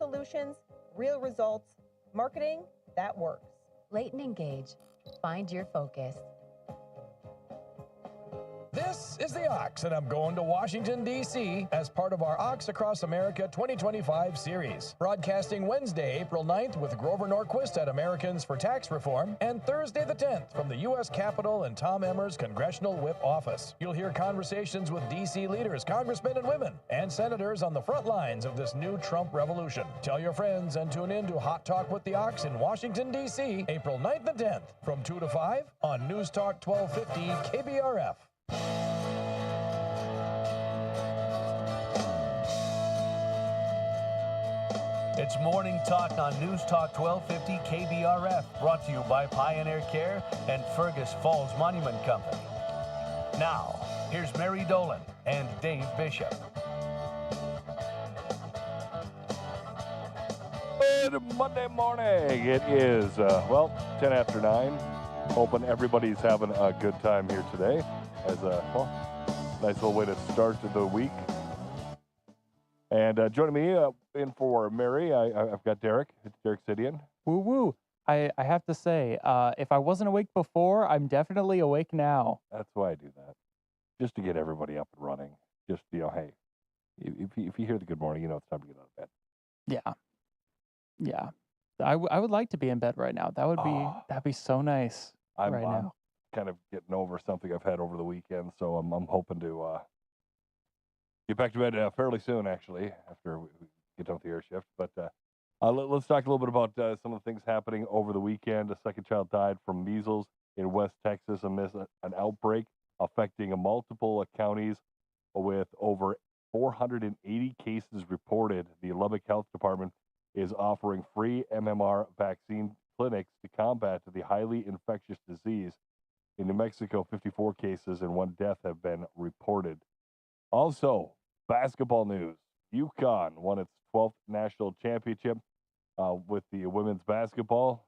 solutions, real results, marketing that works. Leighton Engage. Find your focus. This is the Ox, and I'm going to Washington, D.C. as part of our Ox Across America 2025 series. Broadcasting Wednesday, April 9th with Grover Norquist at Americans for Tax Reform, and Thursday the 10th from the U.S. Capitol and Tom Emmer's Congressional Whip Office. You'll hear conversations with D.C. leaders, congressmen and women, and senators on the front lines of this new Trump revolution. Tell your friends and tune in to Hot Talk with the Ox in Washington, D.C., April 9th and 10th from 2 to 5 on News Talk 1250 KBRF. It's Morning Talk on News Talk 1250 KBRF, brought to you by Pioneer Care and Fergus Falls Monument Company. Now, here's Mary Dolan and Dave Bishop. Good Monday morning. It is, 10 after 9. Hoping everybody's having a good time here today. As nice little way to start the week. And joining me in for Mary, I've got Derek. It's Derek Sidian. Woo woo. I have to say, if I wasn't awake before, I'm definitely awake now. That's why I do that. Just to get everybody up and running. Just, hey, if you hear the good morning, it's time to get out of bed. Yeah. I would like to be in bed right now. That'd be so nice I'm now. Kind of getting over something I've had over the weekend, so I'm hoping to get back to bed fairly soon, actually, after we get done with the air shift. But let's talk a little bit about some of the things happening over the weekend. A second child died from measles in West Texas amidst an outbreak affecting multiple counties with over 480 cases reported. The Lubbock Health Department is offering free MMR vaccine clinics to combat the highly infectious disease. In New Mexico, 54 cases and 1 death have been reported. Also, basketball news. UConn won its 12th national championship with the women's basketball.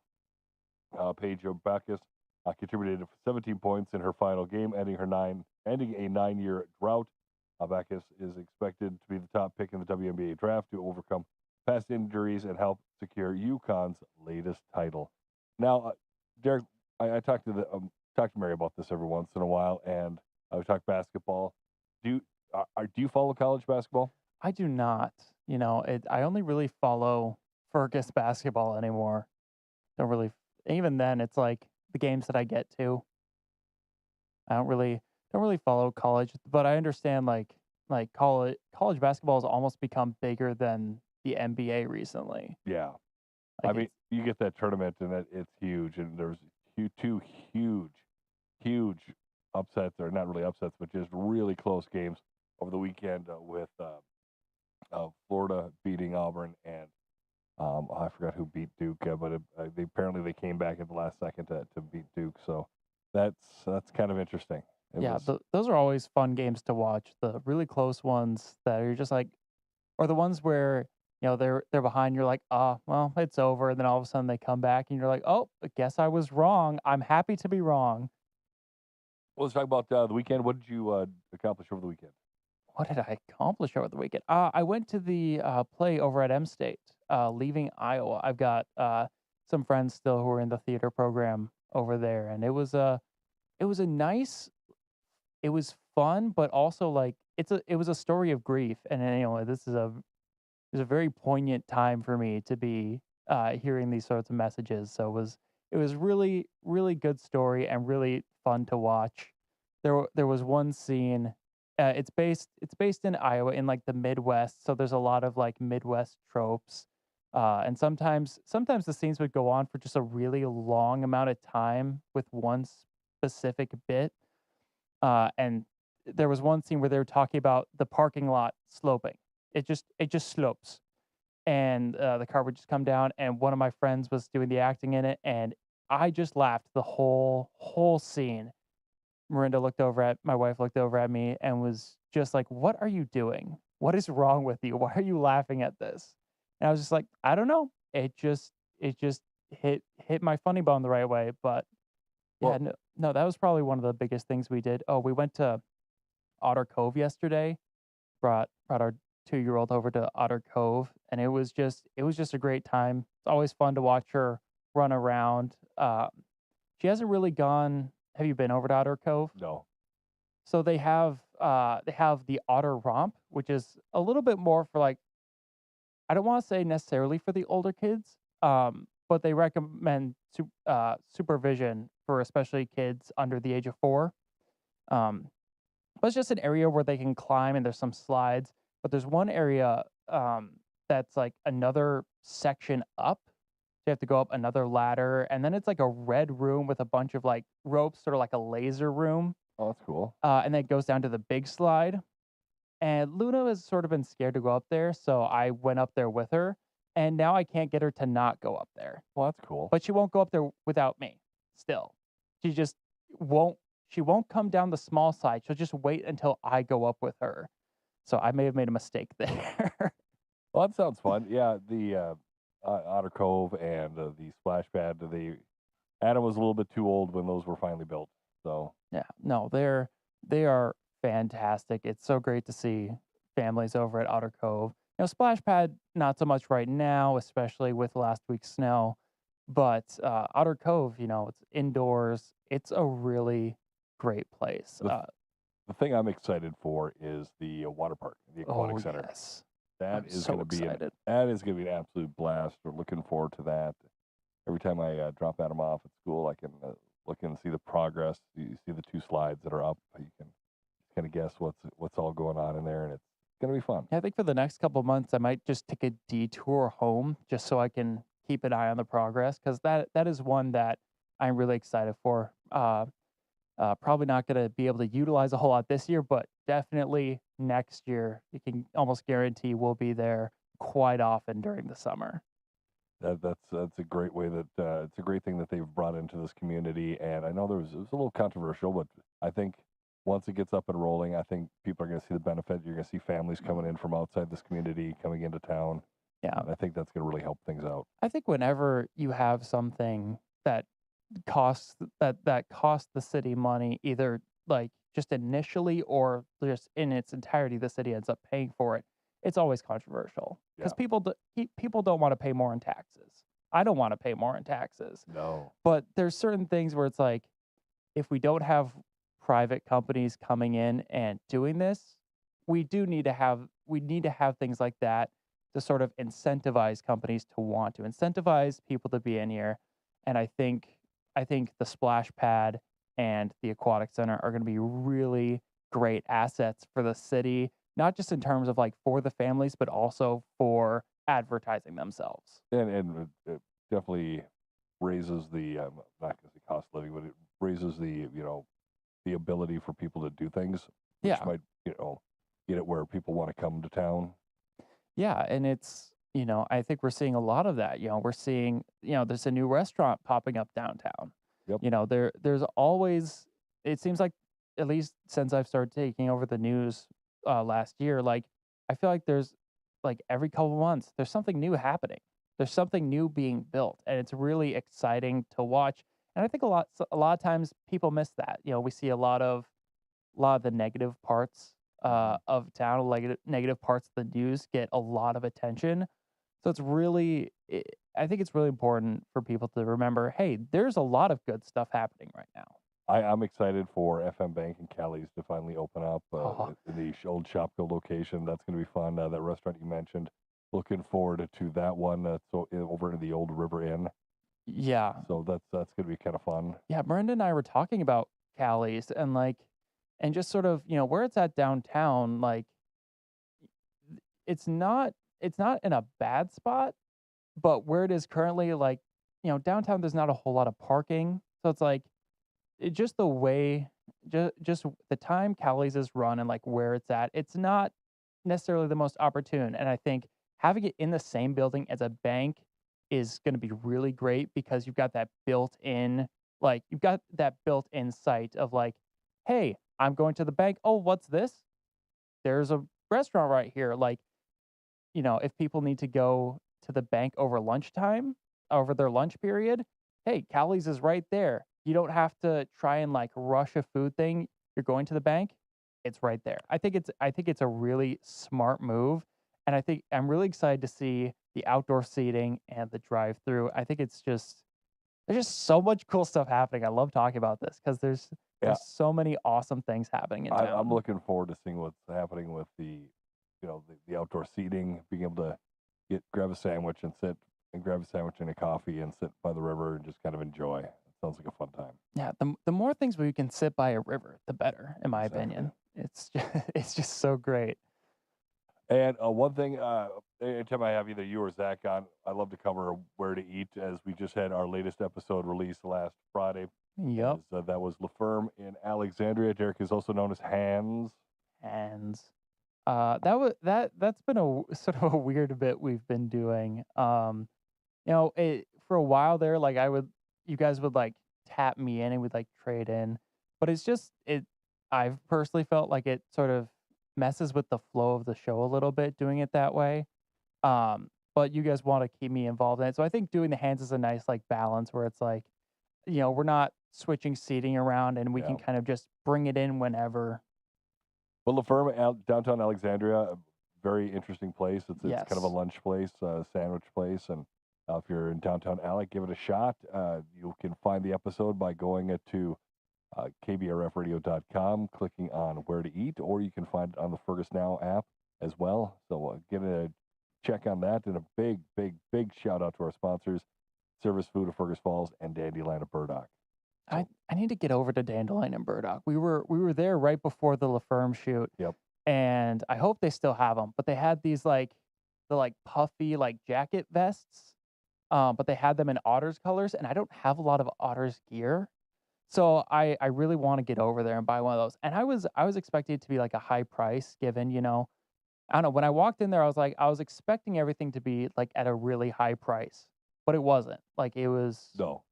Paige Backus contributed 17 points in her final game, ending a 9-year drought. Backus is expected to be the top pick in the WNBA draft to overcome past injuries and help secure UConn's latest title. Now, Derek, I talked to Mary about this every once in a while, and we talk basketball. Do you follow college basketball? I do not. I only really follow Fergus basketball anymore. Don't really. Even then, it's like the games that I get to. I don't really follow college, but I understand like college basketball has almost become bigger than the NBA recently. Yeah, Like I mean, you get that tournament, and it's huge, and there's two huge upsets, or not really upsets, but just really close games over the weekend with Florida beating Auburn, and I forgot who beat Duke, but they came back at the last second to beat Duke. So that's kind of interesting. Those are always fun games to watch. The really close ones that are just like, or the ones where they're behind. You're like, well, it's over. And then all of a sudden they come back, and you're like, oh, I guess I was wrong. I'm happy to be wrong. Well, let's talk about the weekend. What did you accomplish over the weekend? What did I accomplish over the weekend? I went to the play over at M State, leaving Iowa. I've got some friends still who are in the theater program over there, and it was fun, but also like it was a story of grief, and this is a very poignant time for me to be hearing these sorts of messages. So it was really, really good story and really fun to watch. There was one scene. It's based in Iowa, in like the Midwest, so there's a lot of like Midwest tropes, and sometimes the scenes would go on for just a really long amount of time with one specific bit, and there was one scene where they were talking about the parking lot sloping. It just slopes, and the car would just come down, and one of my friends was doing the acting in it, and I just laughed the whole scene. My wife looked over at me and was just like, "What are you doing? What is wrong with you? Why are you laughing at this?" And I was just like, "I don't know. It just hit my funny bone the right way." But yeah, no, that was probably one of the biggest things we did. Oh, we went to Otter Cove yesterday. Brought our 2-year-old over to Otter Cove, and it was just a great time. It's always fun to watch her run around. She hasn't really gone. Have you been over to Otter Cove? No. So they have the Otter Romp, which is a little bit more for like, I don't want to say necessarily for the older kids, but they recommend supervision for especially kids under the age of 4. Um, but it's just an area where they can climb and there's some slides. But there's one area that's like another section up. So you have to go up another ladder, and then it's like a red room with a bunch of like ropes, sort of like a laser room. Oh, that's cool. And then it goes down to the big slide. And Luna has sort of been scared to go up there, so I went up there with her, and now I can't get her to not go up there. Well, that's cool. But she won't go up there without me. Still, she just won't. She won't come down the small side. She'll just wait until I go up with her. So I may have made a mistake there. Well, that sounds fun. Yeah, the Otter Cove and the splash pad. Adam was a little bit too old when those were finally built. So Yeah, no, they are fantastic. It's so great to see families over at Otter Cove. Splash Pad not so much right now, especially with last week's snow. But Otter Cove, it's indoors. It's a really great place. the thing I'm excited for is the water park, the aquatic center. Yes, That I'm is so going to be excited. that is going to be an absolute blast. We're looking forward to that. Every time I drop Adam off at school, I can look and see the progress. You see the 2 slides that are up. You can kind of guess what's all going on in there, and it's going to be fun. I think for the next couple months, I might just take a detour home just so I can keep an eye on the progress, because that is one that I'm really excited for. Probably not going to be able to utilize a whole lot this year, but definitely next year, you can almost guarantee we'll be there quite often during the summer. That's a great way that it's a great thing that they've brought into this community. And I know it was a little controversial, but I think once it gets up and rolling, I think people are going to see the benefit. You're going to see families coming in from outside this community coming into town. Yeah. And I think that's going to really help things out. I think whenever you have something that costs the city money, either like just initially or just in its entirety, the city ends up paying for it. It's always controversial because people don't want to pay more in taxes. I don't want to pay more in taxes. No. But there's certain things where it's like, if we don't have private companies coming in and doing this, we need to have things like that to sort of incentivize companies to want to incentivize people to be in here. And I think the splash pad and the aquatic center are going to be really great assets for the city, not just in terms of like for the families, but also for advertising themselves. And it definitely raises the not going to say cost of living, but it raises the ability for people to do things, which Yeah. might get it where people want to come to town. Yeah, and it's, I think we're seeing a lot of that. We're seeing, there's a new restaurant popping up downtown. Yep. There's always, it seems like, at least since I've started taking over the news last year, like I feel like there's like every couple of months there's something new happening. There's something new being built, and it's really exciting to watch. And I think a lot of times people miss that. We see a lot of the negative parts of town, like negative parts of the news get a lot of attention. So I think it's really important for people to remember, hey, there's a lot of good stuff happening right now. I'm excited for FM Bank and Callie's to finally open up in the old Shopko location. That's going to be fun. That restaurant you mentioned, looking forward to that one. That's over in the old River Inn. Yeah. So that's going to be kind of fun. Yeah, Miranda and I were talking about Callie's and just sort of, where it's at downtown, like it's not in a bad spot, but where it is currently, like, downtown, there's not a whole lot of parking. So it's like, just the way, just the time Callie's is run and like where it's at, it's not necessarily the most opportune. And I think having it in the same building as a bank is going to be really great, because you've got that built-in sight of like, hey, I'm going to the bank. Oh, what's this? There's a restaurant right here. Like, if people need to go to the bank over lunchtime, over their lunch period, hey, Callie's is right there. You don't have to try and like rush a food thing. You're going to the bank. It's right there. I think it's a really smart move, And I think I'm really excited to see the outdoor seating and the drive-through. I think there's just so much cool stuff happening. I love talking about this because Yeah, there's so many awesome things happening in I'm town. looking forward to seeing what's happening with the outdoor seating, being able to grab a sandwich and sit and grab a sandwich and a coffee and sit by the river and just kind of enjoy. It sounds like a fun time. Yeah, the more things where you can sit by a river, the better, in my Exactly. opinion. It's just, it's just so great. And one thing, anytime I have either you or Zach on, I love to cover where to eat, as we just had our latest episode released last Friday. Yep. That was La Ferme in Alexandria. Derek is also known as Hands. And that's been sort of a weird bit we've been doing. For a while there, like you guys would like tap me in and we'd like trade in, but I've personally felt like it sort of messes with the flow of the show a little bit doing it that way. But you guys want to keep me involved in it. So I think doing the hands is a nice like balance where it's like, we're not switching seating around and we can Yeah. kind of just bring it in whenever. Well, La Ferme, downtown Alexandria, a very interesting place. It's kind of a Yes. lunch place, sandwich place, and if you're in downtown Alec, give it a shot. You can find the episode by going to KBRFradio.com, clicking on where to eat, or you can find it on the Fergus Now app as well. So get a check on that, and a big, big, big shout out to our sponsors, Service Food of Fergus Falls and Dandelion of Burdock. I need to get over to Dandelion and Burdock. We were there right before the La Ferme shoot. Yep. And I hope they still have them. But they had these the puffy like jacket vests. But they had them in Otters colors, and I don't have a lot of Otters gear. So I really want to get over there and buy one of those. And I was expecting it to be like a high price given, I don't know, when I walked in there, I was expecting everything to be like at a really high price, but it wasn't. Like it was, No.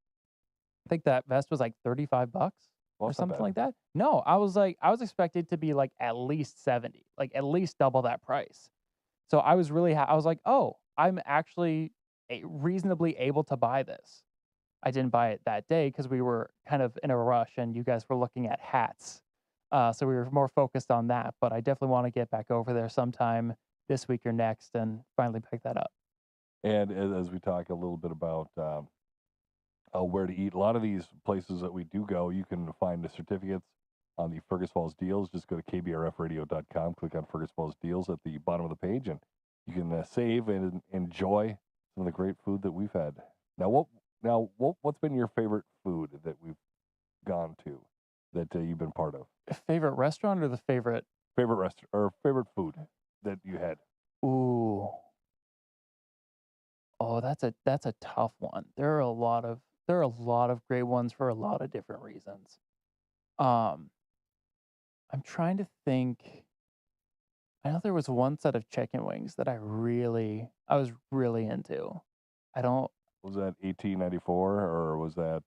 I think that vest was like $35 Well, or it's not something bad. like that. No, I was expected to be like at least 70, like at least double that price. So I was really, I was like, oh, I'm actually reasonably able to buy this. I didn't buy it that day because we were kind of in a rush and you guys were looking at hats. So we were more focused on that, but I definitely want to get back over there sometime this week or next and finally pick that up. And as we talk a little bit about where to eat, a lot of these places that we do go, you can find the certificates on the Fergus Falls deals. Just go to kbrfradio.com, click on Fergus Falls deals at the bottom of the page, and you can save and enjoy some of the great food that we've had. What's been your favorite food that we've gone to that you've been part of? Favorite restaurant or the favorite? Favorite restaurant or favorite food that you had? Ooh. Oh, that's a tough one. There are a lot of great ones for a lot of different reasons. Um, I'm trying to think. I know there was one set of chicken wings that I was really into. I don't. Was that 1894 or was that?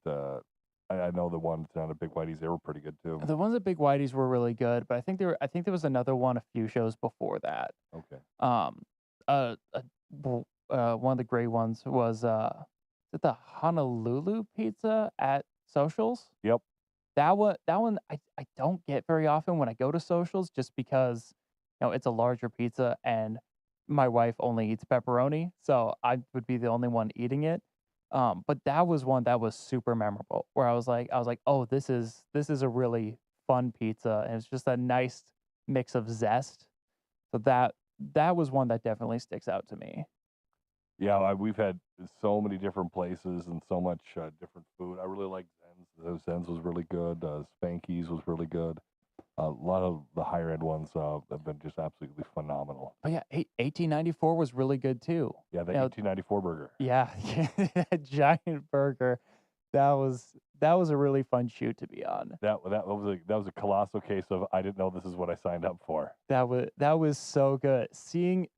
I know the ones down at Big Whitey's, they were pretty good too. The ones at Big Whitey's were really good, but I think there was another one a few shows before that. Okay. One of the great ones was is it the Honolulu pizza at Socials? Yep. That one I don't get very often when I go to Socials just because it's a larger pizza and my wife only eats pepperoni, so I would be the only one eating it. But that was one that was super memorable where I was like, oh, this is a really fun pizza, and it's just a nice mix of zest. So that was one that definitely sticks out to me. Yeah, we've had so many different places and so much different food. I really like Zen's. Zen's was really good. Spanky's was really good. A lot of the higher end ones have been just absolutely phenomenal. But yeah, 1894 was really good too. Yeah, the You know, 1894 burger. Yeah, that giant burger. That was a really fun shoot to be on. That was a colossal case of I didn't know this is what I signed up for. That was so good. Seeing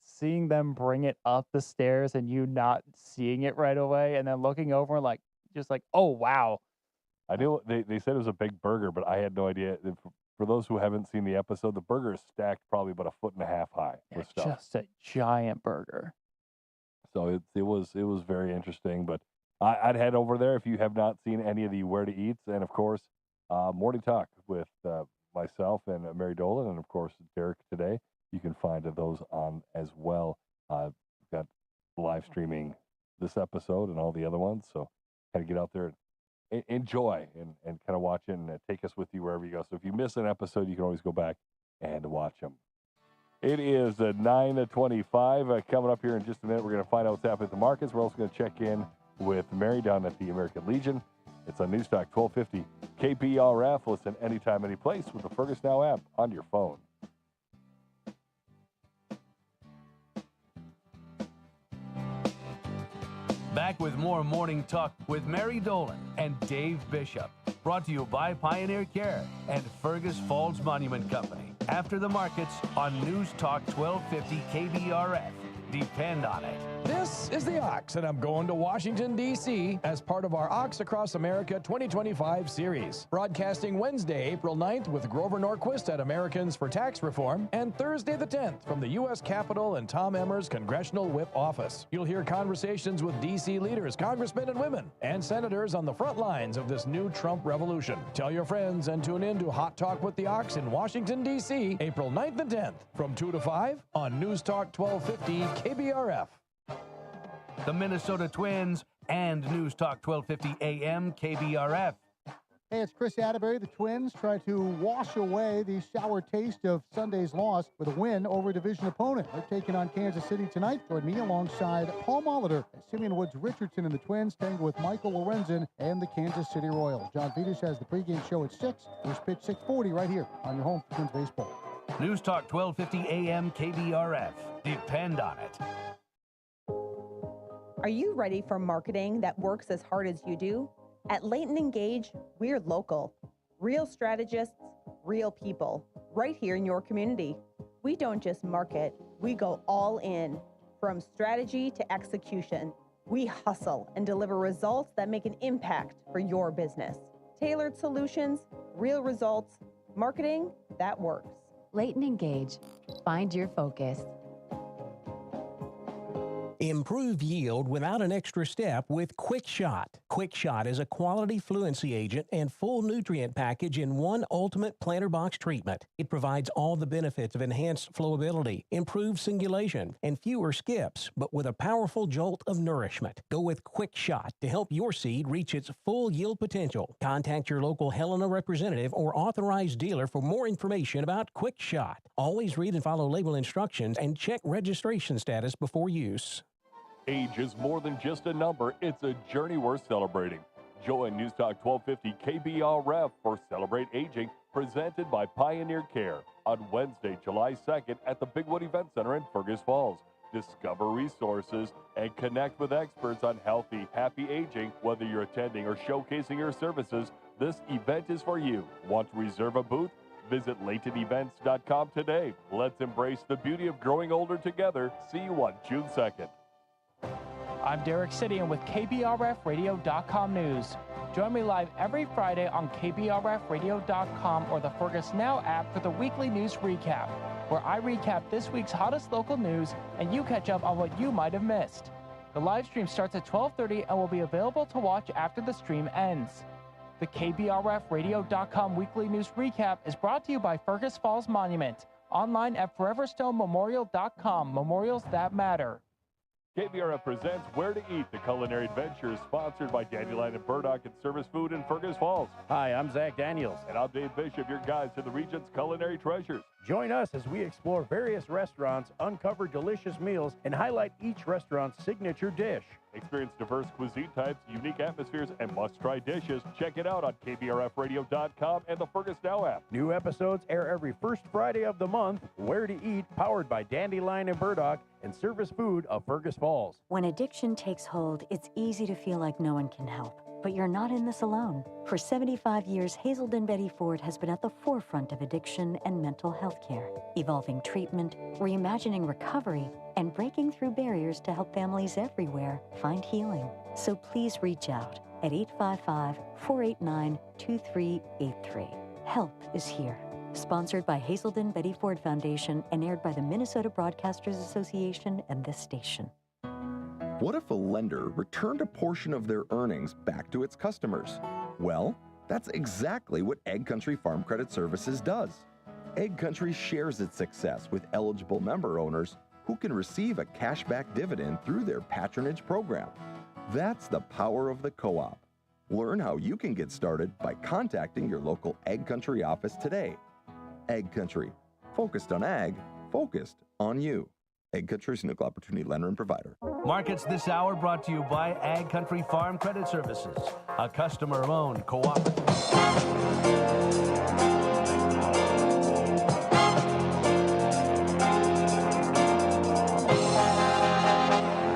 them bring it up the stairs and you not seeing it right away, and then looking over like just like, oh wow. I knew they said it was a big burger, but I had no idea. For those who haven't seen the episode, the burger is stacked probably about 1.5 feet high with stuff. Just a giant burger. So it was very interesting. But I'd head over there if you have not seen any of the Where to Eats, and of course, Morning Talk with myself and Mary Dolan, and of course Derek today. you can find those on as well. We've got live streaming this episode and all the other ones, so kind of get out there and enjoy and kind of watch it and take us with you wherever you go. So if you miss an episode, you can always go back and watch them. It is 9:25 coming up here in just a minute. We're going to find out what's happening at the markets. We're also going to check in with Mary down at the American Legion. It's on Newstalk 1250 KBRF. Listen anytime, any place with the Fergus Now app on your phone. Back with more Morning Talk with Mary Dolan and Dave Bishop. Brought to you by Pioneer Care and Fergus Falls Monument Company. After the markets on News Talk 1250 KBRF. Depend on it. This is the Ox, and I'm going to Washington, D.C. as part of our Ox Across America 2025 series. Broadcasting Wednesday, April 9th with Grover Norquist at Americans for Tax Reform, and Thursday the 10th from the U.S. Capitol and Tom Emmer's Congressional Whip Office. You'll hear conversations with D.C. leaders, congressmen and women, and senators on the front lines of this new Trump revolution. Tell your friends and tune in to Hot Talk with the Ox in Washington, D.C., April 9th and 10th from 2 to 5 on News Talk 1250 KBRF. The Minnesota Twins and News Talk 1250 AM KBRF. Hey, it's Chris Atterbury. The Twins try to wash away the sour taste of Sunday's loss with a win over a division opponent. They're taking on Kansas City tonight. Join me alongside Paul Molitor as Simeon Woods Richardson and the Twins tangle with Michael Lorenzen and the Kansas City Royals. John Vitas has the pregame show at 6. First pitch 6:40 right here on your home for Twins baseball. News Talk 1250 AM KBRF. Depend on it. Are you ready for marketing that works as hard as you do? At Leighton & Gage, we're local. Real strategists, real people, right here in your community. We don't just market, we go all in. From strategy to execution, we hustle and deliver results that make an impact for your business. Tailored solutions, real results, marketing that works. Leighton & Gage. Find your focus. Improve yield without an extra step with Quick Shot. Quick Shot is a quality fluency agent and full nutrient package in one ultimate planter box treatment. It provides all the benefits of enhanced flowability, improved singulation, and fewer skips, but with a powerful jolt of nourishment. Go with Quick Shot to help your seed reach its full yield potential. Contact your local Helena representative or authorized dealer for more information about Quick Shot. Always read and follow label instructions and check registration status before use. Age is more than just a number. It's a journey worth celebrating. Join News Talk 1250 KBRF for Celebrate Aging, presented by Pioneer Care on Wednesday, July 2nd at the Bigwood Event Center in Fergus Falls. Discover resources and connect with experts on healthy, happy aging. Whether you're attending or showcasing your services, this event is for you. Want to reserve a booth? Visit LaytonEvents.com today. Let's embrace the beauty of growing older together. See you on June 2nd. I'm Derek Sidian with KBRFradio.com News. Join me live every Friday on KBRFradio.com or the Fergus Now app for the weekly news recap, where I recap this week's hottest local news and you catch up on what you might have missed. The live stream starts at 12:30 and will be available to watch after the stream ends. The KBRFradio.com weekly news recap is brought to you by Fergus Falls Monument, online at foreverstonememorial.com, memorials that matter. KBRF presents Where to Eat, the culinary adventure, sponsored by Dandelion and Burdock and Service Food in Fergus Falls. Hi, I'm Zach Daniels. And I'm Dave Bishop, your guide to the region's culinary treasures. Join us as we explore various restaurants, uncover delicious meals, and highlight each restaurant's signature dish. Experience diverse cuisine types, unique atmospheres, and must-try dishes. Check it out on KBRFradio.com and the Fergus Now app. New episodes air every first Friday of the month. Where to Eat, powered by Dandelion and Burdock and Service Food of Fergus Falls. When addiction takes hold, it's easy to feel like no one can help. But you're not in this alone. For 75 years, Hazelden Betty Ford has been at the forefront of addiction and mental health care, evolving treatment, reimagining recovery, and breaking through barriers to help families everywhere find healing. So please reach out at 855-489-2383. Help is here. Sponsored by Hazelden Betty Ford Foundation and aired by the Minnesota Broadcasters Association and this station. What if a lender returned a portion of their earnings back to its customers? Well, that's exactly what Ag Country Farm Credit Services does. Egg Country shares its success with eligible member owners who can receive a cashback dividend through their patronage program. That's the power of the co-op. Learn how you can get started by contacting your local Egg Country office today. Egg Country, focused on ag, focused on you. Egg Country is an equal opportunity lender and provider. Markets this hour brought to you by Ag Country Farm Credit Services, a customer-owned cooperative.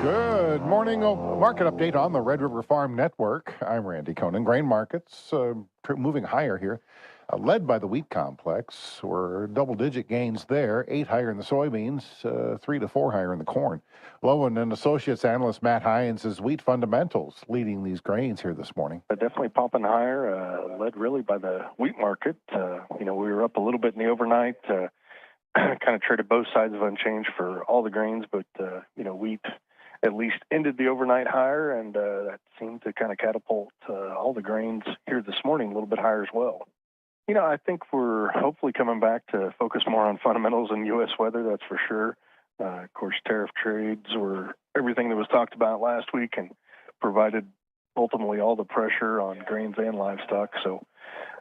Good morning. Market update on the Red River Farm Network. I'm Randy Conan. Grain markets moving higher here, led by the wheat complex. We're double-digit gains there, 8 higher in the soybeans, 3 to 4 higher in the corn. Lowen and Associates analyst Matt Hines says wheat fundamentals leading these grains here this morning. Definitely popping higher, led really by the wheat market. We were up a little bit in the overnight, kind of traded both sides of unchanged for all the grains, but, wheat at least ended the overnight higher, and that seemed to kind of catapult all the grains here this morning a little bit higher as well. I think we're hopefully coming back to focus more on fundamentals and U.S. weather, that's for sure. Of course, tariff trades were everything that was talked about last week and provided ultimately all the pressure on grains and livestock. So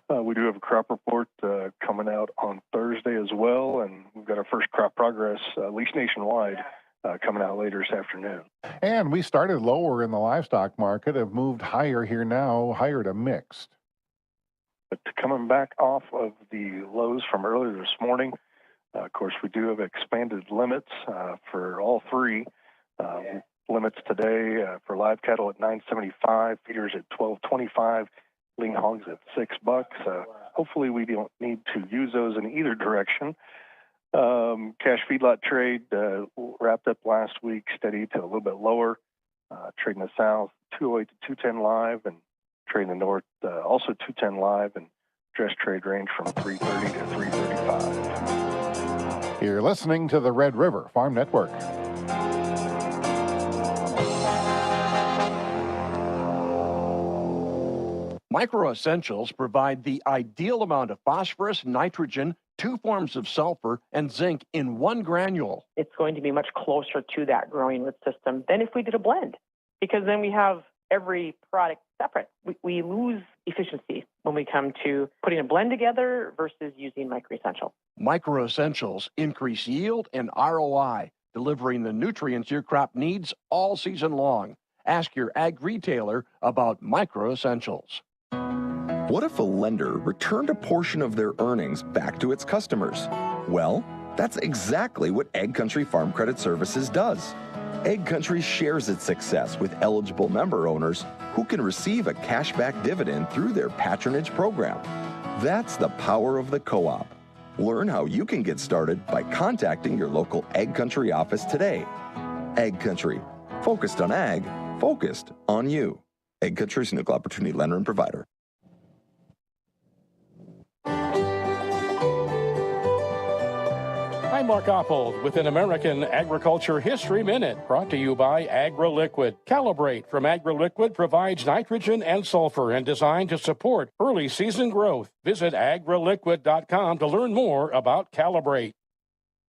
we do have a crop report coming out on Thursday as well, and we've got our first crop progress, at least nationwide, coming out later this afternoon. And we started lower in the livestock market, have moved higher here now, higher to mixed. But coming back off of the lows from earlier this morning, of course, we do have expanded limits for all three. Limits today for live cattle at $9.75, feeders at $12.25, lean hogs at $6. Hopefully we don't need to use those in either direction. Cash feedlot trade wrapped up last week, steady to a little bit lower. Trading the south, 208 to 210 live, and trading the north, also 210 live, and dress trade range from 330 to 335. You're listening to the Red River Farm Network. Micro Essentials provide the ideal amount of phosphorus, nitrogen, 2 forms of sulfur, and zinc in 1 granule. It's going to be much closer to that growing root system than if we did a blend, because then we have every product separate. We lose efficiency when we come to putting a blend together versus using Micro Essential. Micro Essentials increase yield and ROI, delivering the nutrients your crop needs all season long. Ask your ag retailer about Micro Essentials. What if a lender returned a portion of their earnings back to its customers? Well, that's exactly what Egg Country Farm Credit Services does. Egg Country shares its success with eligible member owners who can receive a cashback dividend through their patronage program. That's the power of the co-op. Learn how you can get started by contacting your local Egg Country office today. Egg Country, focused on ag, focused on you. Egg Country is an equal opportunity lender and provider. I'm Mark Oppold with an American Agriculture History Minute, brought to you by AgriLiquid. Calibrate from AgriLiquid provides nitrogen and sulfur and designed to support early season growth. Visit agriliquid.com to learn more about Calibrate.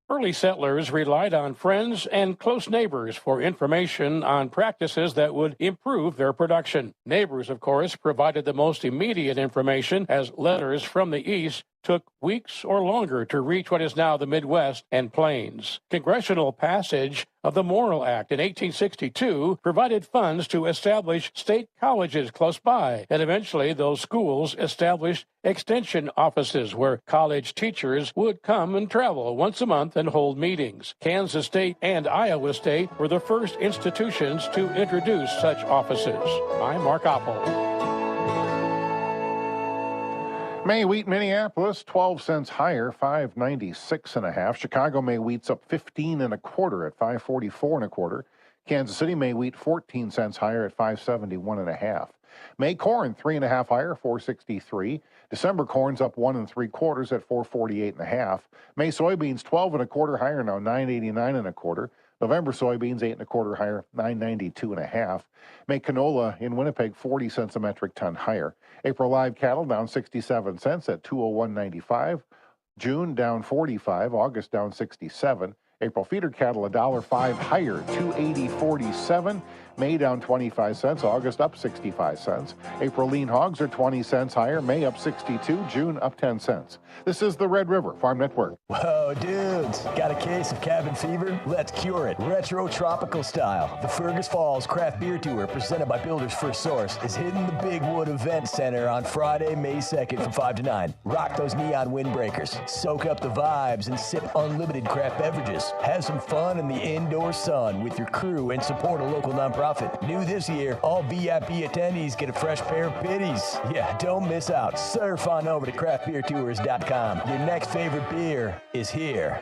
Early settlers relied on friends and close neighbors for information on practices that would improve their production. Neighbors, of course, provided the most immediate information, as letters from the East took weeks or longer to reach what is now the Midwest and Plains. Congressional passage of the Morrill Act in 1862 provided funds to establish state colleges close by, and eventually those schools established extension offices where college teachers would come and travel once a month and hold meetings. Kansas State and Iowa State were the first institutions to introduce such offices. I'm Mark Oppold. May wheat Minneapolis 12 cents higher, 596.5. Chicago May wheat's up 15 1/4 at 544 1/4. Kansas City May wheat 14 cents higher at 571.5. May corn 3 1/2 higher, 463. December corn's up 1 3/4 at 448.5. May soybeans 12 1/4 higher, now 989 1/4. November soybeans 8 1/4 higher, 992.5. May canola in Winnipeg 40 cents a metric ton higher. April live cattle down 67 cents at 201.95. June down 45, August down 67. April feeder cattle $1.05 higher, 280.47. May down 25 cents, August up 65 cents. April lean hogs are 20 cents higher, May up 62, June up 10 cents. This is the Red River Farm Network. Whoa, dudes, got a case of cabin fever? Let's cure it retro tropical style. The Fergus Falls Craft Beer Tour, presented by Builders First Source, is hitting the Big Wood Event Center on Friday, May 2nd from 5 to 9. Rock those neon windbreakers, soak up the vibes, and sip unlimited craft beverages. Have some fun in the indoor sun with your crew and support a local nonprofit. New this year, all VIP attendees get a fresh pair of pitties. Yeah, don't miss out. Surf on over to craftbeertours.com. Your next favorite beer is here.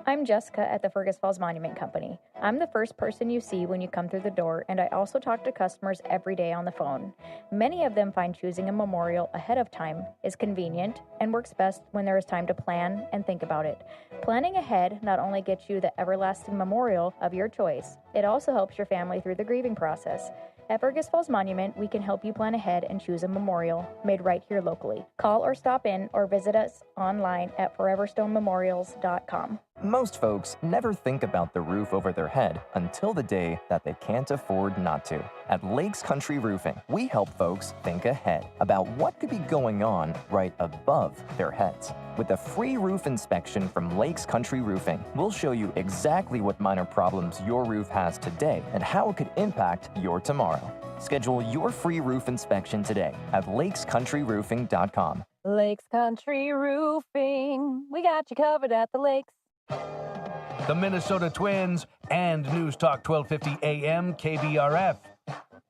I'm Jessica at the Fergus Falls Monument Company. I'm the first person you see when you come through the door, and I also talk to customers every day on the phone. Many of them find choosing a memorial ahead of time is convenient and works best when there is time to plan and think about it. Planning ahead not only gets you the everlasting memorial of your choice, it also helps your family through the grieving process. At Fergus Falls Monument, we can help you plan ahead and choose a memorial made right here locally. Call or stop in or visit us online at foreverstonememorials.com. Most folks never think about the roof over their head until the day that they can't afford not to. At Lakes Country Roofing, we help folks think ahead about what could be going on right above their heads. With a free roof inspection from Lakes Country Roofing, we'll show you exactly what minor problems your roof has today and how it could impact your tomorrow. Schedule your free roof inspection today at lakescountryroofing.com. Lakes Country Roofing, we got you covered at the lakes. The Minnesota Twins and News Talk 1250 AM KBRF.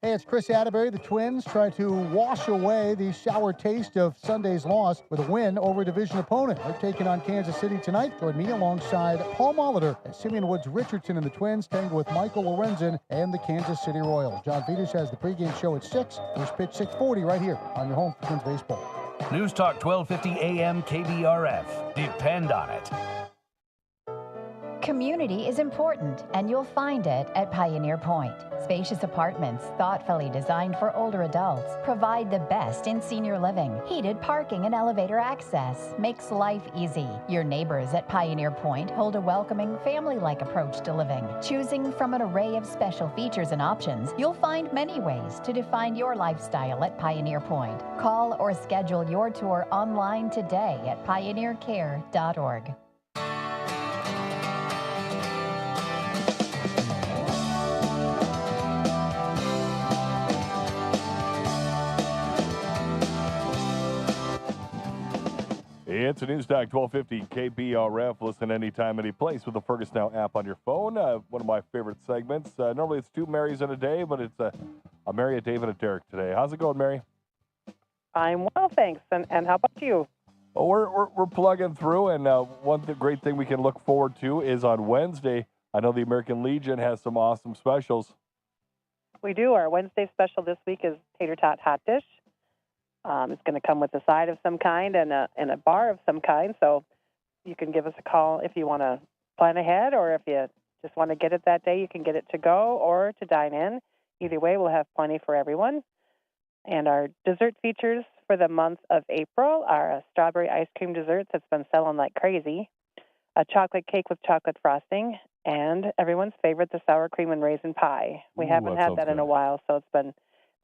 Hey, it's Chris Atterbury. The Twins try to wash away the sour taste of Sunday's loss with a win over a division opponent. They're taking on Kansas City tonight. Join me alongside Paul Molitor as Simeon Woods Richardson and the Twins tangle with Michael Lorenzen and the Kansas City Royals. John Peters has the pregame show at 6. First pitch 6:40 right here on your home for Twins baseball. News Talk 1250 AM KBRF. Depend on it. Community is important, and you'll find it at Pioneer Point. Spacious apartments, thoughtfully designed for older adults, provide the best in senior living. Heated parking and elevator access makes life easy. Your neighbors at Pioneer Point hold a welcoming, family-like approach to living. Choosing from an array of special features and options, you'll find many ways to define your lifestyle at Pioneer Point. Call or schedule your tour online today at pioneercare.org. It's a News Talk 1250 KBRF. Listen anytime, any place with the Fergus Now app on your phone. One of my favorite segments. Normally it's 2 Marys in a day, but it's a Mary, a Dave, and a Derek today. How's it going, Mary? I'm well, thanks. And how about you? Well, we're plugging through, and one great thing we can look forward to is on Wednesday. I know the American Legion has some awesome specials. We do. Our Wednesday special this week is tater tot hot dish. It's going to come with a side of some kind and a bar of some kind. So you can give us a call if you want to plan ahead, or if you just want to get it that day, you can get it to go or to dine in. Either way, we'll have plenty for everyone. And our dessert features for the month of April are a strawberry ice cream dessert that's been selling like crazy, a chocolate cake with chocolate frosting, and everyone's favorite, the sour cream and raisin pie. We haven't had that in a while, so it's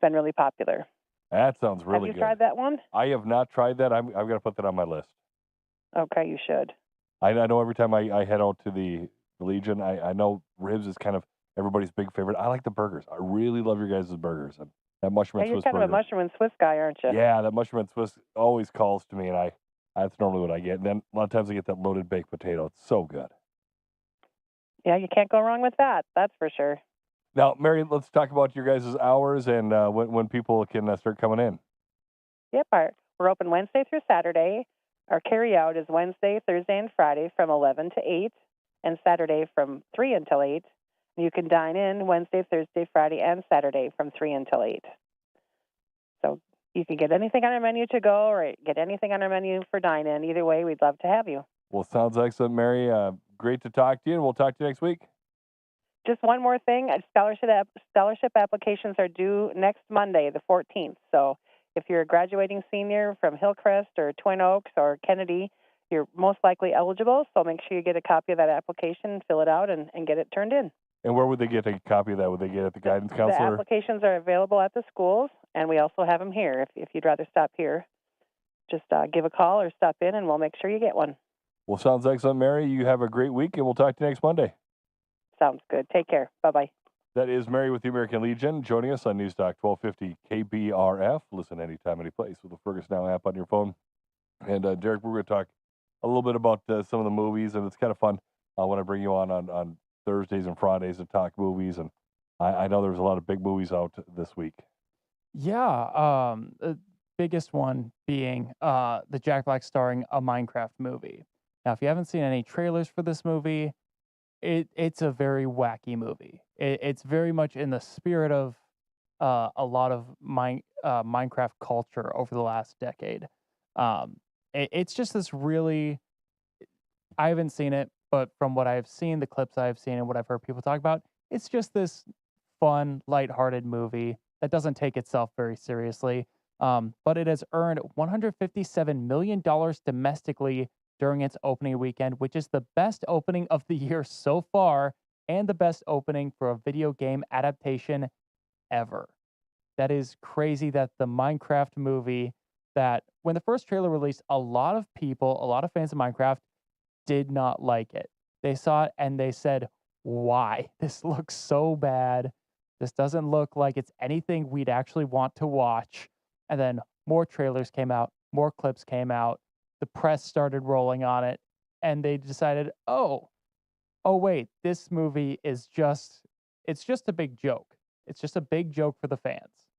been really popular. That sounds really good. Have you tried that one? I have not tried that. I've got to put that on my list. Okay, you should. I know every time I head out to the Legion, I know ribs is kind of everybody's big favorite. I like the burgers. I really love your guys' burgers. And that mushroom and You're Swiss kind burger. of a mushroom and Swiss guy, aren't you? Yeah, that mushroom and Swiss always calls to me, and that's normally what I get. And then a lot of times I get that loaded baked potato. It's so good. Yeah, you can't go wrong with that. That's for sure. Now, Mary, let's talk about your guys' hours and when people can start coming in. Yep, we're open Wednesday through Saturday. Our carry-out is Wednesday, Thursday, and Friday from 11 to 8, and Saturday from 3 until 8. You can dine in Wednesday, Thursday, Friday, and Saturday from 3 until 8. So you can get anything on our menu to go or get anything on our menu for dine-in. Either way, we'd love to have you. Well, sounds excellent, Mary. Great to talk to you, and we'll talk to you next week. Just one more thing. Scholarship applications are due next Monday, the 14th. So if you're a graduating senior from Hillcrest or Twin Oaks or Kennedy, you're most likely eligible, so make sure you get a copy of that application, fill it out, and get it turned in. And where would they get a copy of that? Would they get it at the guidance The counselor? applications are available at the schools, and we also have them here. If you'd rather stop here, just give a call or stop in, and we'll make sure you get one. Well, sounds excellent, Mary. You have a great week, and we'll talk to you next Monday. Sounds good. Take care. Bye-bye. That is Mary with the American Legion joining us on News Talk 1250 KBRF. Listen anytime, any place with the Fergus Now app on your phone. And Derek, we're going to talk a little bit about some of the movies, and it's kind of fun when I bring you on Thursdays and Fridays to talk movies. And I know there's a lot of big movies out this week. Yeah, the biggest one being the Jack Black starring a Minecraft movie. Now, if you haven't seen any trailers for this movie, it's a very wacky movie. It's very much in the spirit of a lot of Minecraft culture over the last decade. It's just this really, I haven't seen it, but from what I've seen, the clips I've seen and what I've heard people talk about, it's just this fun, lighthearted movie that doesn't take itself very seriously. But it has earned $157 million domestically during its opening weekend, which is the best opening of the year so far and the best opening for a video game adaptation ever. That is crazy that the Minecraft movie, that when the first trailer released, a lot of people, a lot of fans of Minecraft did not like it. They saw it and they said, why? This looks so bad. This doesn't look like it's anything we'd actually want to watch. And then more trailers came out, more clips came out. The press started rolling on it, and they decided, oh wait, this movie is it's just a big joke. It's just a big joke for the fans.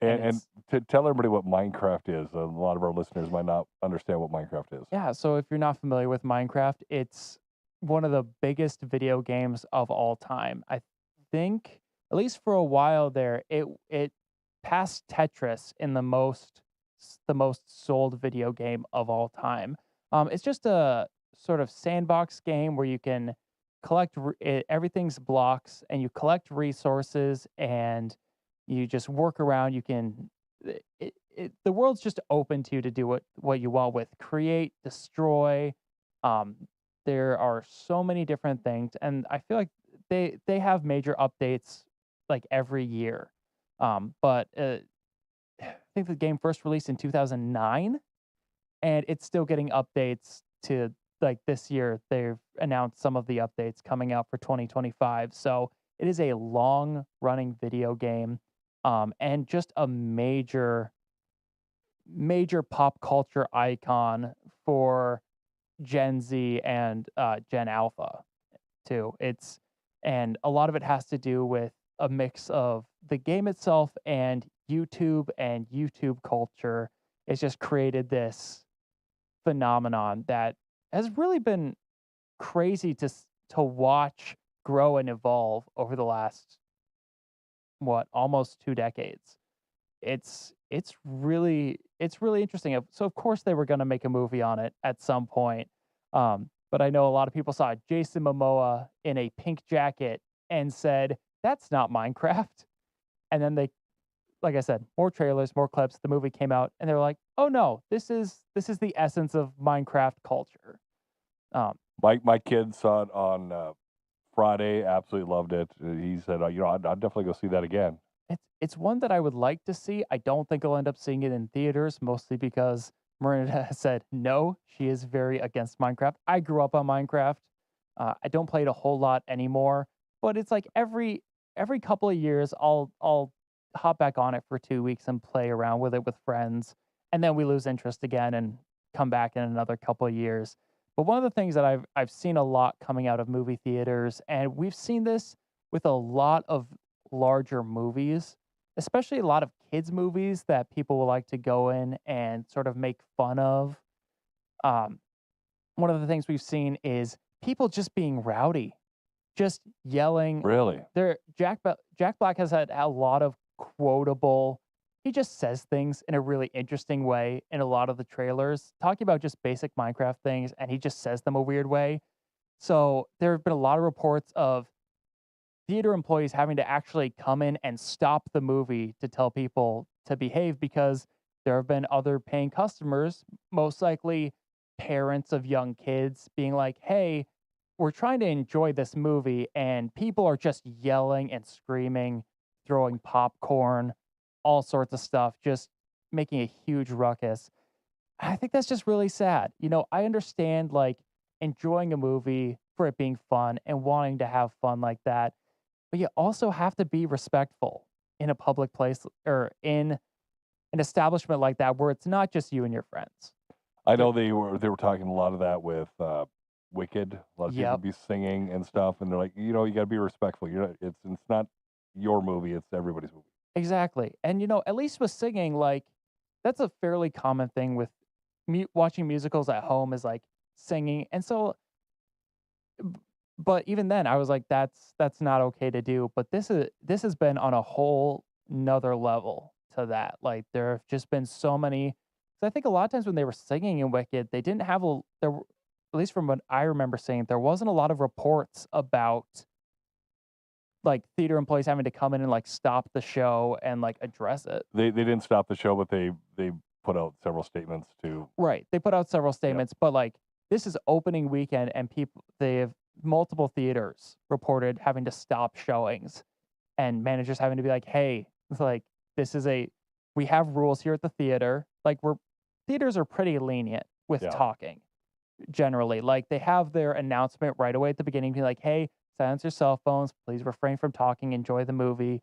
And to tell everybody what Minecraft is, a lot of our listeners might not understand what Minecraft is. Yeah, so if you're not familiar with Minecraft, it's one of the biggest video games of all time. I think, at least for a while there, it passed Tetris in the most sold video game of all time. It's just a sort of sandbox game where you can collect everything's blocks, and you collect resources, and you just work around. You can the world's just open to you to do what you want with, create, destroy. There are so many different things, and I feel like they have major updates like every year. But I think the game first released in 2009, and it's still getting updates to like this year. They've announced some of the updates coming out for 2025. So it is a long running video game, and just a major pop culture icon for Gen Z and Gen Alpha too. And a lot of it has to do with a mix of the game itself and YouTube culture. It's just created this phenomenon that has really been crazy to watch grow and evolve over the last almost 2 decades. It's really interesting. So of course they were going to make a movie on it at some point. But I know a lot of people saw Jason Momoa in a pink jacket and said, that's not Minecraft. And then they, like I said, more trailers, more clips. The movie came out, and they're like, "Oh no, this is the essence of Minecraft culture." My kid saw it on Friday, absolutely loved it. He said, I'd definitely go see that again. It's one that I would like to see. I don't think I'll end up seeing it in theaters, mostly because Miranda has said no. She is very against Minecraft. I grew up on Minecraft. I don't play it a whole lot anymore, but it's like every couple of years, I'll hop back on it for 2 weeks and play around with it with friends, and then we lose interest again and come back in another couple of years. But one of the things that I've seen a lot coming out of movie theaters, and we've seen this with a lot of larger movies, especially a lot of kids movies that people will like to go in and sort of make fun of. One of the things we've seen is people just being rowdy, just yelling. Really? Jack Black has had a lot of quotable. He just says things in a really interesting way in a lot of the trailers, talking about just basic Minecraft things, and he just says them a weird way. So there have been a lot of reports of theater employees having to actually come in and stop the movie to tell people to behave, because there have been other paying customers, most likely parents of young kids being like, hey, we're trying to enjoy this movie and people are just yelling and screaming, throwing popcorn, all sorts of stuff, just making a huge ruckus. I think that's just really sad. I understand like enjoying a movie for it being fun and wanting to have fun like that, but you also have to be respectful in a public place or in an establishment like that where it's not just you and your friends. I know they were talking a lot of that with Wicked. A lot of people Yep. be singing and stuff, and they're like, you got to be respectful. It's not your movie; it's everybody's movie. Exactly. And at least with singing, like that's a fairly common thing with watching musicals at home is like singing. And so, but even then, I was like, that's not okay to do. But this has been on a whole nother level to that. Like there have just been so many. So I think a lot of times when they were singing in Wicked, they didn't have at least from what I remember seeing, there wasn't a lot of reports about like theater employees having to come in and like stop the show and like address it. They didn't stop the show, but they put out several statements to. Right. They put out several statements, but like this is opening weekend and they have multiple theaters reported having to stop showings and managers having to be like, hey, it's like we have rules here at the theater. Like theaters are pretty lenient with talking generally. Like they have their announcement right away at the beginning, be like, hey, silence your cell phones, please refrain from talking, enjoy the movie.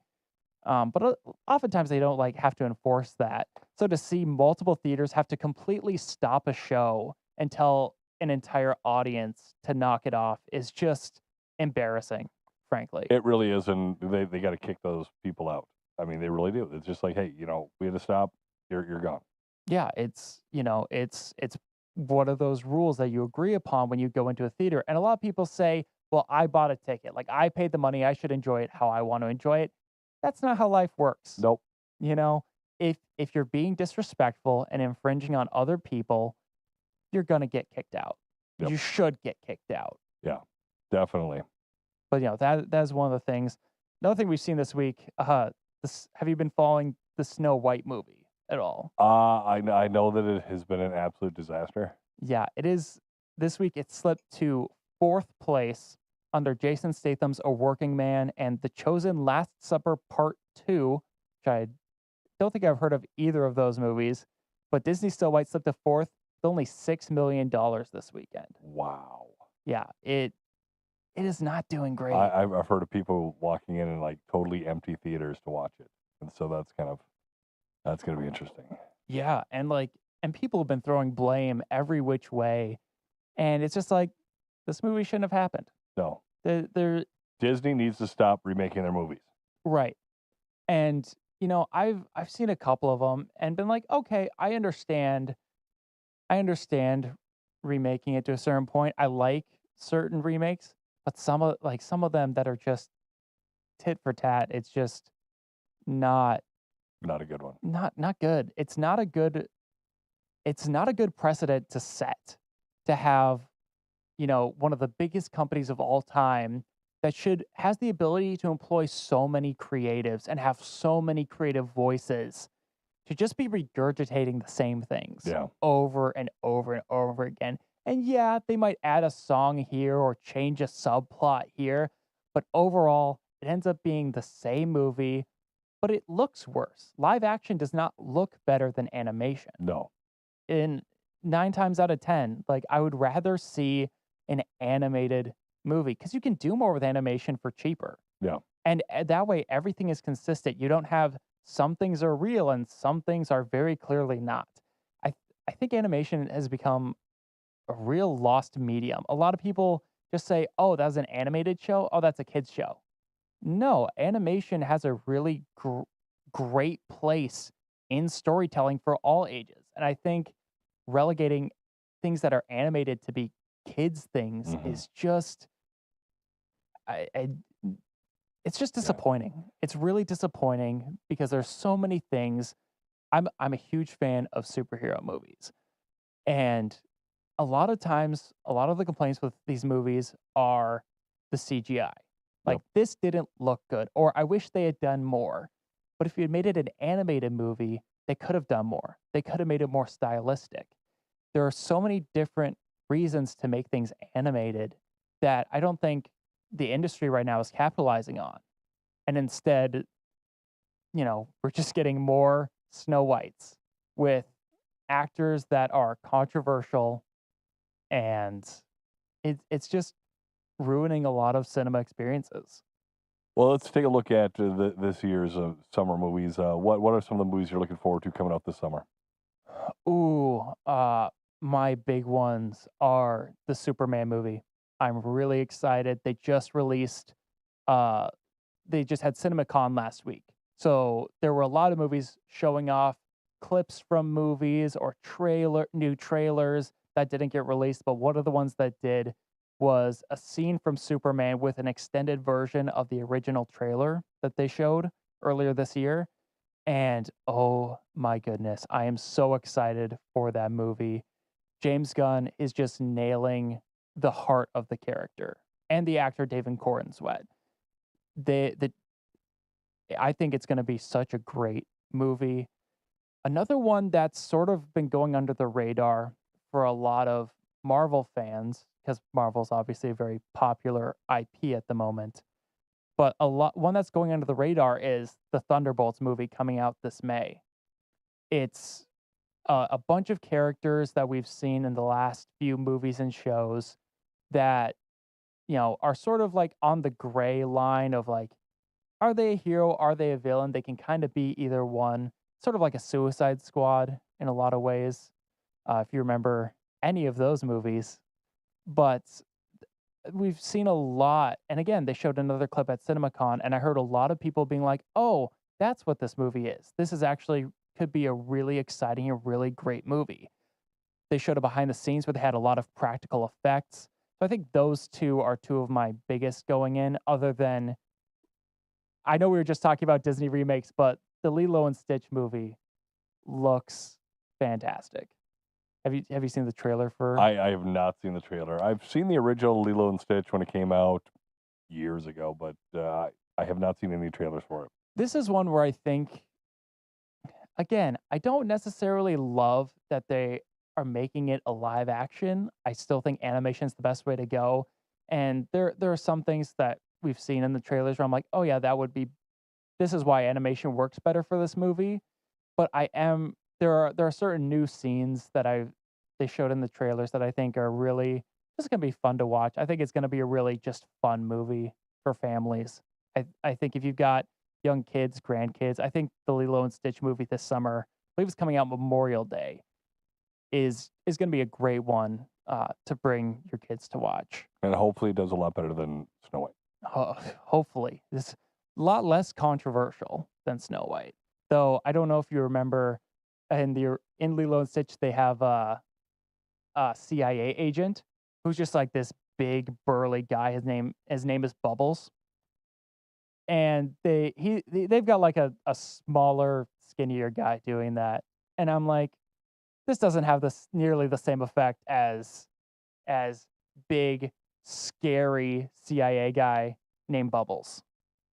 But oftentimes they don't like have to enforce that. So to see multiple theaters have to completely stop a show and tell an entire audience to knock it off is just embarrassing, frankly. It really is, and they got to kick those people out. I mean, they really do. It's just like, hey, we had to stop. You're gone. Yeah, it's one of those rules that you agree upon when you go into a theater. And a lot of people say, well, I bought a ticket. Like I paid the money. I should enjoy it how I want to enjoy it. That's not how life works. Nope. If you're being disrespectful and infringing on other people, you're going to get kicked out. Yep. You should get kicked out. Yeah, definitely. But that is one of the things. Another thing we've seen this week, have you been following the Snow White movie at all? I know that it has been an absolute disaster. Yeah, it is. This week it slipped to 4th place under Jason Statham's A Working Man and The Chosen Last Supper Part 2, which I don't think I've heard of either of those movies. But Disney Snow White slipped to 4th with only $6 million this weekend. Wow. Yeah, it is not doing great. I've heard of people walking in like totally empty theaters to watch it, and so that's going to be interesting. Yeah, and people have been throwing blame every which way, and it's just like this movie shouldn't have happened. No. Disney needs to stop remaking their movies. Right. And I've seen a couple of them and been like, okay, I understand remaking it to a certain point. I like certain remakes, but some of them that are just tit for tat, it's just not a good one. Not good. It's not a good precedent to set to have one of the biggest companies of all time that has the ability to employ so many creatives and have so many creative voices to just be regurgitating the same things over and over and over again. And yeah, they might add a song here or change a subplot here, but overall, it ends up being the same movie, but it looks worse. Live action does not look better than animation. No. In 9 times out of 10, like I would rather see an animated movie because you can do more with animation for cheaper. Yeah. And that way everything is consistent. You don't have some things are real and some things are very clearly not. I think animation has become a real lost medium. A lot of people just say, oh, that's an animated show. Oh, that's a kid's show. No, animation has a really great place in storytelling for all ages. And I think relegating things that are animated to be kids thing is just it's just disappointing. Yeah. It's really disappointing because there's so many things. I'm a huge fan of superhero movies. And a lot of times, a lot of the complaints with these movies are the CGI. Like, this didn't look good, or I wish they had done more. But if you had made it an animated movie, they could have done more. They could have made it more stylistic. there are so many different reasons to make things animated that I don't think the industry right now is capitalizing on. And instead, we're just getting more Snow Whites with actors that are controversial, and it's just ruining a lot of cinema experiences. Well, let's take a look at this year's summer movies. What are some of the movies you're looking forward to coming out this summer? Ooh, my big ones are the Superman movie. I'm really excited. They just released, they just had CinemaCon last week. So there were a lot of movies showing off clips from movies or new trailers that didn't get released. But one of the ones that did was a scene from Superman with an extended version of the original trailer that they showed earlier this year. And oh my goodness, I am so excited for that movie. James Gunn is just nailing the heart of the character and the actor David Corenswet. I think it's going to be such a great movie. Another one that's sort of been going under the radar for a lot of Marvel fans, because Marvel's obviously a very popular IP at the moment. But one that's going under the radar is the Thunderbolts movie coming out this May. It's a bunch of characters that we've seen in the last few movies and shows that, are sort of like on the gray line of like, are they a hero? Are they a villain? They can kind of be either one, sort of like a Suicide Squad in a lot of ways, if you remember any of those movies. But we've seen a lot. And again, they showed another clip at CinemaCon, and I heard a lot of people being like, oh, that's what this movie is. This is actually could be a really exciting and really great movie. They showed a behind the scenes where they had a lot of practical effects. So I think those two are two of my biggest going in, other than, I know we were just talking about Disney remakes, but the Lilo and Stitch movie looks fantastic. Have you seen the trailer for? I have not seen the trailer. I've seen the original Lilo and Stitch when it came out years ago, but I have not seen any trailers for it. This is one where I think, again, I don't necessarily love that they are making it a live action. I still think animation is the best way to go. And there are some things that we've seen in the trailers where I'm like, oh yeah, this is why animation works better for this movie. But there are certain new scenes that they showed in the trailers that I think are really just going to be fun to watch. I think it's going to be a really just fun movie for families. I think if you've got young kids, grandkids, I think the Lilo and Stitch movie this summer, I believe it's coming out Memorial Day, is going to be a great one to bring your kids to watch. And hopefully it does a lot better than Snow White. Hopefully. It's a lot less controversial than Snow White. Though I don't know if you remember in Lilo and Stitch, they have a CIA agent who's just like this big burly guy. His name is Bubbles. And they've got like a smaller, skinnier guy doing that. And I'm like, this doesn't have nearly the same effect as big, scary CIA guy named Bubbles.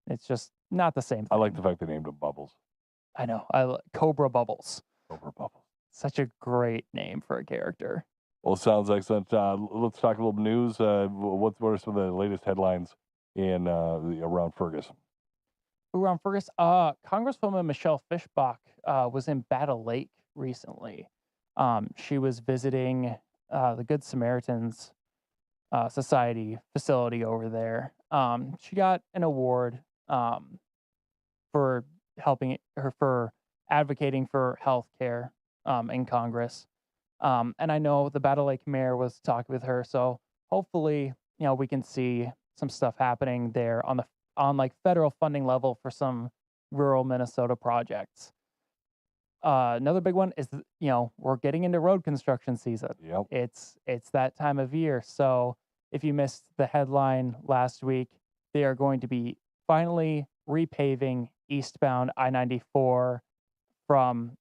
It's just not the same thing. I like the fact they named him Bubbles. I know. Cobra Bubbles. Cobra Bubbles. Such a great name for a character. Well, sounds excellent. Let's talk a little news. What are some of the latest headlines in around Fergus? Around Fergus, Congresswoman Michelle Fischbach was in Battle Lake recently. She was visiting the Good Samaritans Society facility over there. She got an award for advocating for health care in Congress. And I know the Battle Lake mayor was talking with her, so hopefully, we can see some stuff happening there on like federal funding level for some rural Minnesota projects. Another big one is, we're getting into road construction season. Yep. It's that time of year. So if you missed the headline last week, they are going to be finally repaving eastbound I-94 from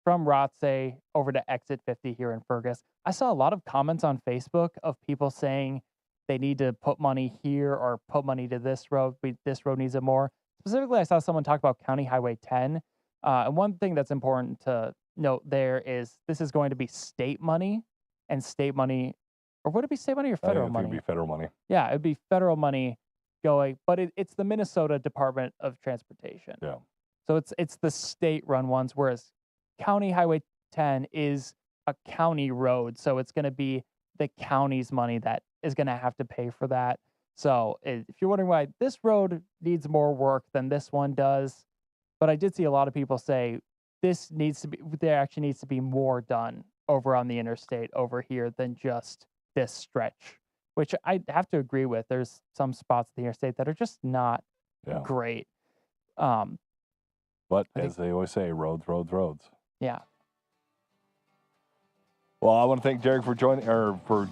Rothsay over to exit 50 here in Fergus. I saw a lot of comments on Facebook of people saying they need to put money here or put money to this road. This road needs it more. Specifically, I saw someone talk about County Highway 10. And one thing that's important to note there is this is going to be state money, and state money, or would it be state money or I think federal it's money? going to be federal money. Yeah, it'd be federal money going, but it's the Minnesota Department of Transportation. Yeah. So it's the state-run ones, whereas County Highway 10 is a county road, so it's going to be the county's money that is going to have to pay for that. So if you're wondering why this road needs more work than this one does, but I did see a lot of people say there actually needs to be more done over on the interstate over here than just this stretch, which I have to agree with. There's some spots of the interstate that are just not great. But as they always say, roads. Yeah. Well, I want to thank Derek for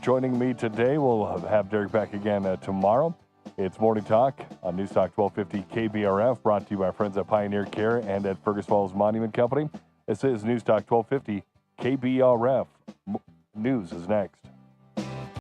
joining me today. We'll have Derek back again tomorrow. It's Morning Talk on News Talk 1250 KBRF, brought to you by our friends at Pioneer Care and at Fergus Falls Monument Company. This is News Talk 1250 KBRF. News is next.